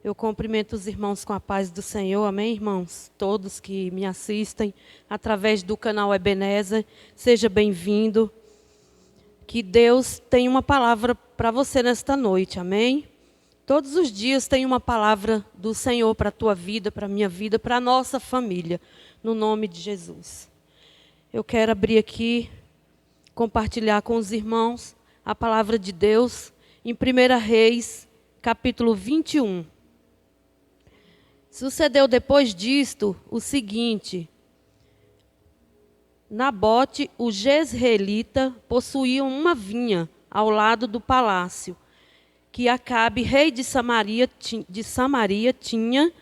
Eu cumprimento os irmãos com a paz do Senhor, amém, irmãos? Todos que me assistem através do canal Ebenezer, seja bem-vindo. Que Deus tem uma palavra para você nesta noite, amém? Todos os dias tem uma palavra do Senhor para a tua vida, para a minha vida, para a nossa família, no nome de Jesus. Eu quero abrir aqui, compartilhar com os irmãos a palavra de Deus em 1 Reis, capítulo 21. Sucedeu depois disto o seguinte: Nabote, o jezreelita, possuía uma vinha ao lado do palácio, que Acabe, rei de Samaria, tinha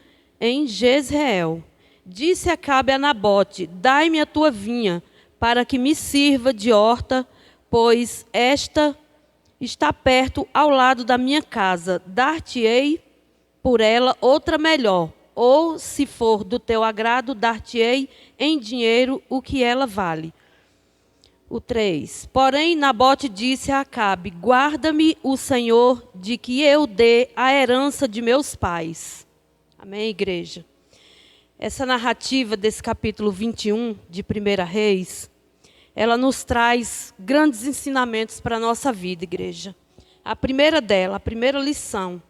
em Jezreel. Disse Acabe a Nabote: dai-me a tua vinha, para que me sirva de horta, pois esta está perto ao lado da minha casa. Dar-te-ei por ela outra melhor, ou, se for do teu agrado, dar-te-ei em dinheiro o que ela vale. O 3. Porém, Nabote disse a Acabe: guarda-me o Senhor de que eu dê a herança de meus pais. Amém, igreja? Essa narrativa desse capítulo 21 de 1 Reis, ela nos traz grandes ensinamentos para a nossa vida, igreja. A primeira dela, a primeira lição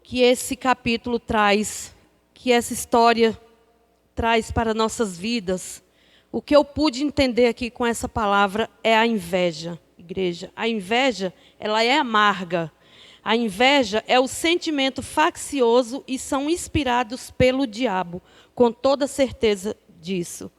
que esse capítulo traz, que essa história traz para nossas vidas, o que eu pude entender aqui com essa palavra é a inveja, igreja. A inveja, ela é amarga. A inveja é o sentimento faccioso e são inspirados pelo diabo, com toda certeza disso.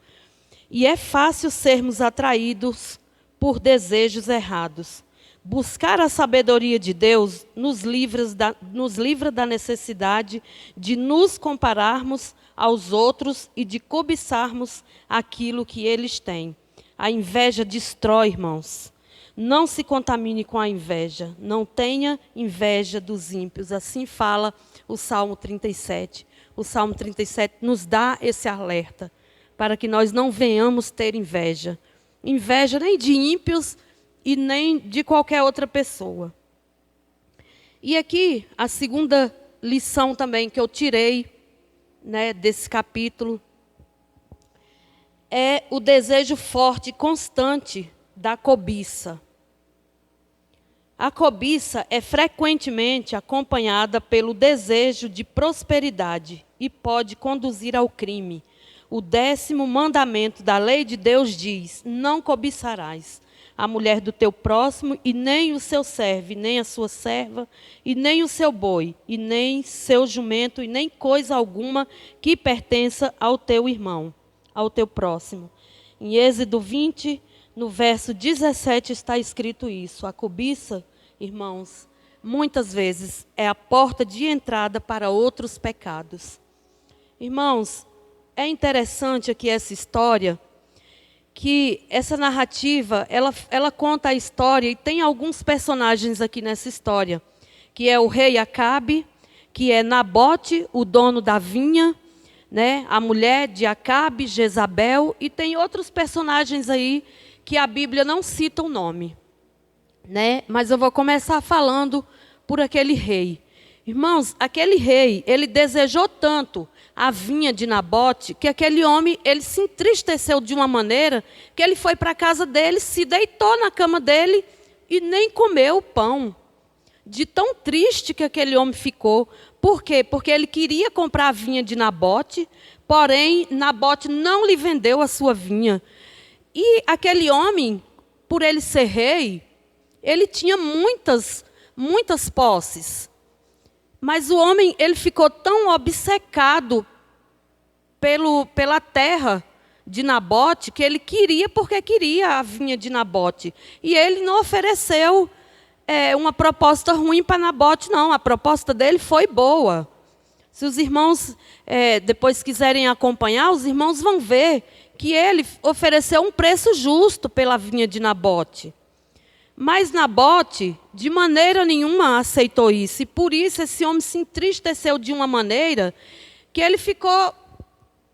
E é fácil sermos atraídos por desejos errados. Buscar a sabedoria de Deus nos livra da necessidade de nos compararmos aos outros e de cobiçarmos aquilo que eles têm. A inveja destrói, irmãos. Não se contamine com a inveja. Não tenha inveja dos ímpios. Assim fala o Salmo 37. O Salmo 37 nos dá esse alerta para que nós não venhamos ter inveja. Inveja nem de ímpios e nem de qualquer outra pessoa. E aqui, a segunda lição também que eu tirei, desse capítulo, é o desejo forte e constante da cobiça. A cobiça é frequentemente acompanhada pelo desejo de prosperidade e pode conduzir ao crime. O 10º mandamento da lei de Deus diz: não cobiçarás a mulher do teu próximo, e nem o seu servo, e nem a sua serva, e nem o seu boi, e nem seu jumento, e nem coisa alguma que pertença ao teu irmão, ao teu próximo. Em Êxodo 20, no verso 17, está escrito isso. A cobiça, irmãos, muitas vezes é a porta de entrada para outros pecados. Irmãos, é interessante aqui essa história, que essa narrativa, ela conta a história, e tem alguns personagens aqui nessa história, que é o rei Acabe, que é Nabote, o dono da vinha, a mulher de Acabe, Jezabel, e tem outros personagens aí que a Bíblia não cita o nome. Mas eu vou começar falando por aquele rei. Irmãos, aquele rei, ele desejou tanto a vinha de Nabote, que aquele homem, ele se entristeceu de uma maneira que ele foi para a casa dele, se deitou na cama dele e nem comeu o pão. De tão triste que aquele homem ficou. Por quê? Porque ele queria comprar a vinha de Nabote, porém Nabote não lhe vendeu a sua vinha. E aquele homem, por ele ser rei, ele tinha muitas posses. Mas o homem, ele ficou tão obcecado pela terra de Nabote, que ele queria, porque queria a vinha de Nabote. E ele não ofereceu uma proposta ruim para Nabote, não. A proposta dele foi boa. Se os irmãos depois quiserem acompanhar, os irmãos vão ver que ele ofereceu um preço justo pela vinha de Nabote. Mas Nabote, de maneira nenhuma, aceitou isso. E por isso esse homem se entristeceu de uma maneira que ele ficou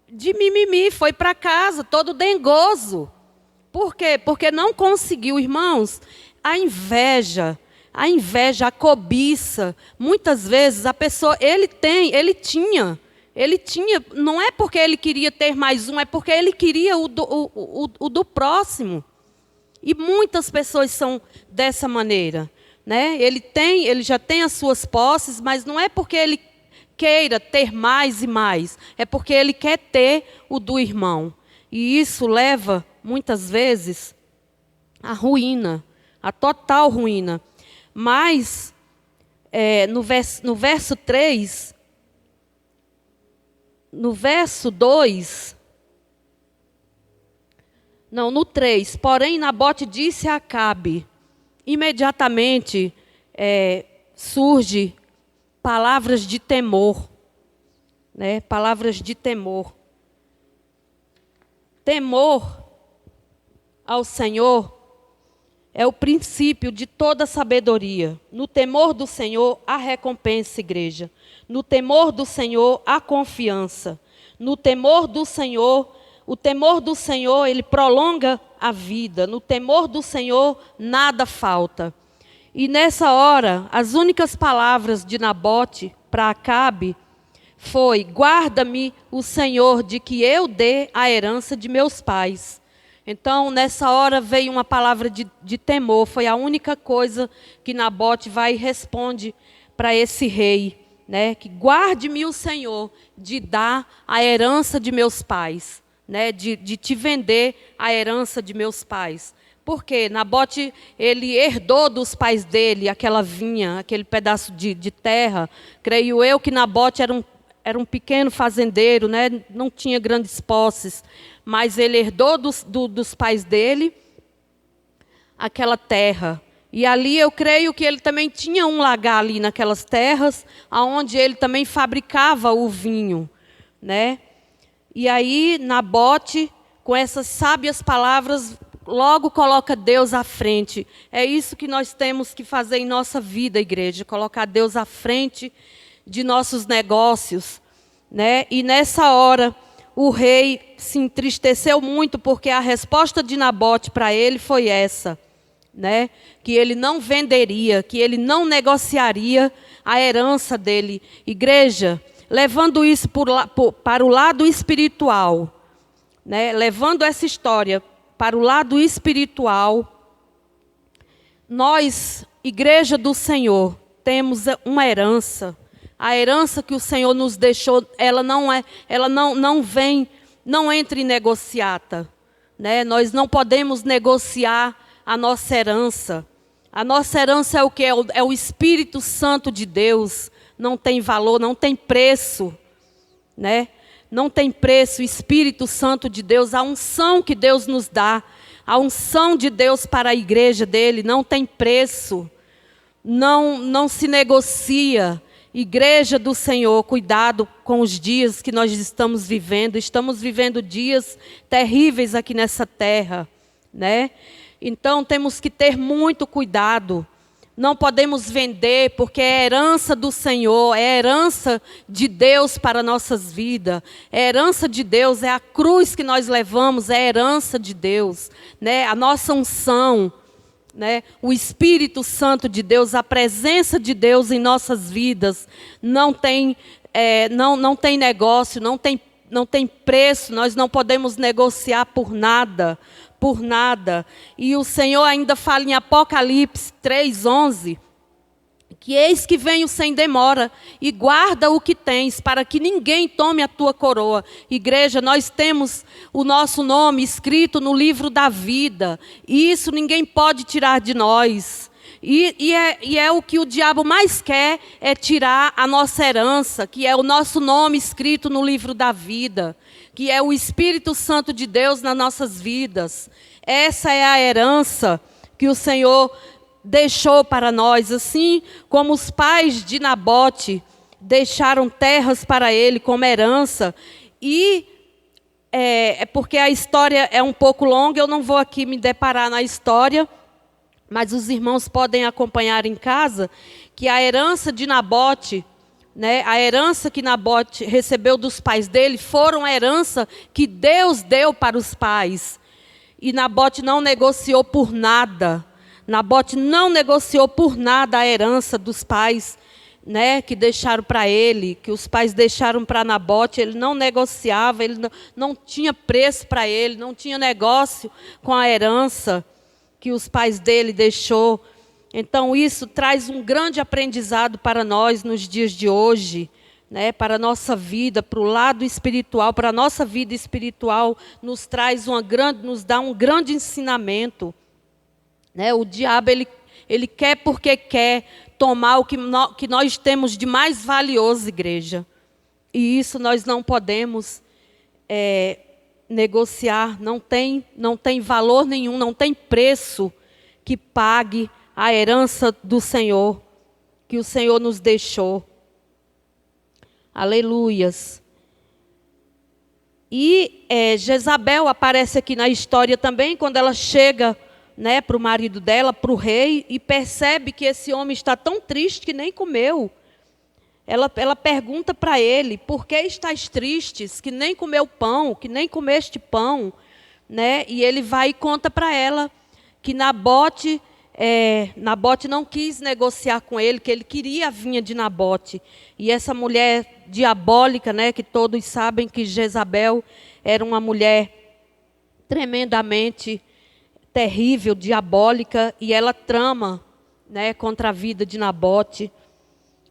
de mimimi, foi para casa todo dengoso. Por quê? Porque não conseguiu, irmãos, a inveja A inveja, a cobiça, muitas vezes a pessoa, ele tinha, não é porque ele queria ter mais um, é porque ele queria o do próximo. E muitas pessoas são dessa maneira, né? Ele já tem as suas posses, mas não é porque ele queira ter mais e mais, é porque ele quer ter o do irmão. E isso leva, muitas vezes, à ruína, à total ruína. Mas, no verso 3, no verso 2, não, no 3, porém Nabote disse a Acabe, imediatamente surge palavras de temor, né? Palavras de temor. Temor ao Senhor é o princípio de toda sabedoria. No temor do Senhor há recompensa, igreja. No temor do Senhor há confiança. No temor do Senhor, o temor do Senhor, ele prolonga a vida. No temor do Senhor nada falta. E nessa hora, as únicas palavras de Nabote para Acabe foi: guarda-me o Senhor de que eu dê a herança de meus pais. Então, nessa hora veio uma palavra de temor. Foi a única coisa que Nabote vai e responde para esse rei, né? Que guarde-me o Senhor de dar a herança de meus pais, né? De te vender a herança de meus pais. Por quê? Nabote, ele herdou dos pais dele aquela vinha, aquele pedaço de terra. Creio eu que Nabote era um pequeno fazendeiro, né? Não tinha grandes posses, mas ele herdou dos pais dele aquela terra. E ali eu creio que ele também tinha um lagar ali naquelas terras, onde ele também fabricava o vinho, né? E aí Nabote, com essas sábias palavras, logo coloca Deus à frente. É isso que nós temos que fazer em nossa vida, igreja, colocar Deus à frente de nossos negócios, né? E nessa hora o rei se entristeceu muito, porque a resposta de Nabote para ele foi essa, né? Que ele não venderia, que ele não negociaria a herança dele. Igreja, levando isso para o lado espiritual, né? Levando essa história para o lado espiritual, nós, igreja do Senhor, temos uma herança. A herança que o Senhor nos deixou, ela não entra em negociata, né? Nós não podemos negociar a nossa herança. A nossa herança é o que? É o Espírito Santo de Deus. Não tem valor, não tem preço, né? Não tem preço. O Espírito Santo de Deus, a unção que Deus nos dá, a unção de Deus para a igreja dele, não tem preço. Não se negocia. Igreja do Senhor, cuidado com os dias que nós estamos vivendo. Estamos vivendo dias terríveis aqui nessa terra, né? Então temos que ter muito cuidado. Não podemos vender, porque é herança do Senhor, é herança de Deus para nossas vidas. É herança de Deus, é a cruz que nós levamos, é herança de Deus, né? A nossa unção, né? O Espírito Santo de Deus, a presença de Deus em nossas vidas, não tem negócio, não tem preço. Nós não podemos negociar por nada. Por nada. E o Senhor ainda fala em Apocalipse 3:11, que eis que venho sem demora, e guarda o que tens, para que ninguém tome a tua coroa. Igreja, nós temos o nosso nome escrito no livro da vida, e isso ninguém pode tirar de nós. E é o que o diabo mais quer, é tirar a nossa herança, que é o nosso nome escrito no livro da vida, que é o Espírito Santo de Deus nas nossas vidas. Essa é a herança que o Senhor deixou para nós, assim como os pais de Nabote deixaram terras para ele como herança. E porque a história é um pouco longa, eu não vou aqui me deparar na história, mas os irmãos podem acompanhar em casa, que a herança de Nabote, né, a herança que Nabote recebeu dos pais dele, foram a herança que Deus deu para os pais. E Nabote não negociou por nada. Nabote não negociou por nada a herança dos pais, né, que deixaram para ele, que os pais deixaram para Nabote. Ele não negociava, ele não tinha preço para ele, não tinha negócio com a herança que os pais dele deixou. Então isso traz um grande aprendizado para nós nos dias de hoje, né, para a nossa vida, para o lado espiritual, para a nossa vida espiritual, nos dá um grande ensinamento. Né? O diabo, ele quer porque quer tomar o que nós temos de mais valioso, igreja. E isso nós não podemos negociar, não tem valor nenhum, não tem preço que pague a herança do Senhor, que o Senhor nos deixou. Aleluias. E Jezabel aparece aqui na história também, quando ela chega, né, para o marido dela, para o rei, e percebe que esse homem está tão triste que nem comeu. Ela pergunta para ele: por que estás tristes, que nem comeu pão, que nem comeste pão? Né? E ele vai e conta para ela que Nabote não quis negociar com ele, que ele queria a vinha de Nabote. E essa mulher diabólica, né, que todos sabem que Jezabel era uma mulher tremendamente terrível, diabólica, e ela trama, né, contra a vida de Nabote.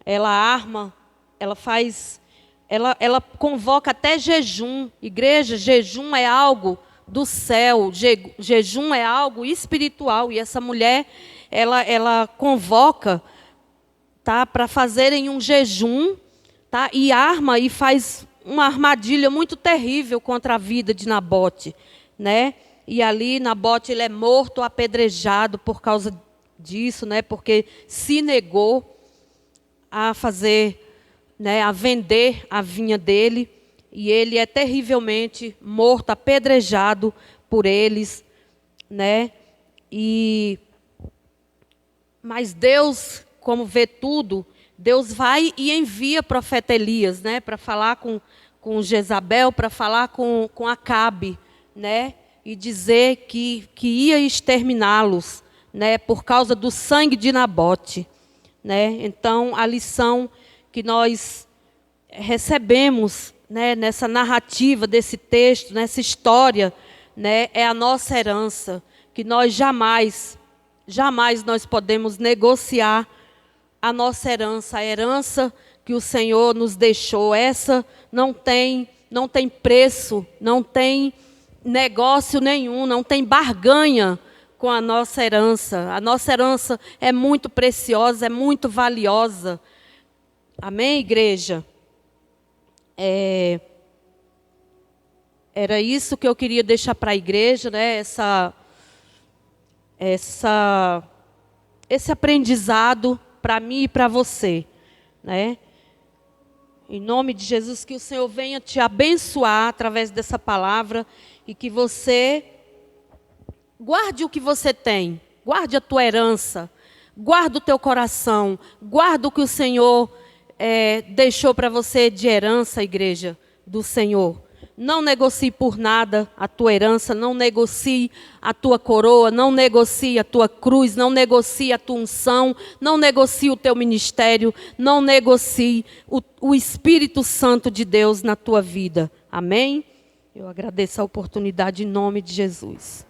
Ela arma, ela convoca até jejum. Igreja, jejum é algo do céu, jejum é algo espiritual. E essa mulher, ela convoca, tá, para fazerem um jejum, tá, e arma e faz uma armadilha muito terrível contra a vida de Nabote, né? E ali Nabote, ele é morto, apedrejado por causa disso, né? Porque se negou a fazer, né, a vender a vinha dele. E ele é terrivelmente morto, apedrejado por eles, né? Mas Deus, como vê tudo, Deus vai e envia o profeta Elias, né, para falar com Jezabel, para falar com Acabe, né, e dizer que ia exterminá-los, né, por causa do sangue de Nabote, né? Então, a lição que nós recebemos, né, nessa narrativa desse texto, nessa história, né, é a nossa herança, que nós jamais nós podemos negociar a nossa herança, a herança que o Senhor nos deixou. Essa não tem preço, não tem negócio nenhum, não tem barganha com a nossa herança. A nossa herança é muito preciosa, é muito valiosa. Amém, igreja? Era isso que eu queria deixar para a igreja, né? Esse aprendizado para mim e para você, né? Em nome de Jesus, que o Senhor venha te abençoar através dessa palavra e que você guarde o que você tem, guarde a tua herança, guarde o teu coração, guarde o que o Senhor deixou para você de herança, igreja do Senhor. Não negocie por nada a tua herança, não negocie a tua coroa, não negocie a tua cruz, não negocie a tua unção, não negocie o teu ministério, não negocie o Espírito Santo de Deus na tua vida. Amém? Eu agradeço a oportunidade em nome de Jesus.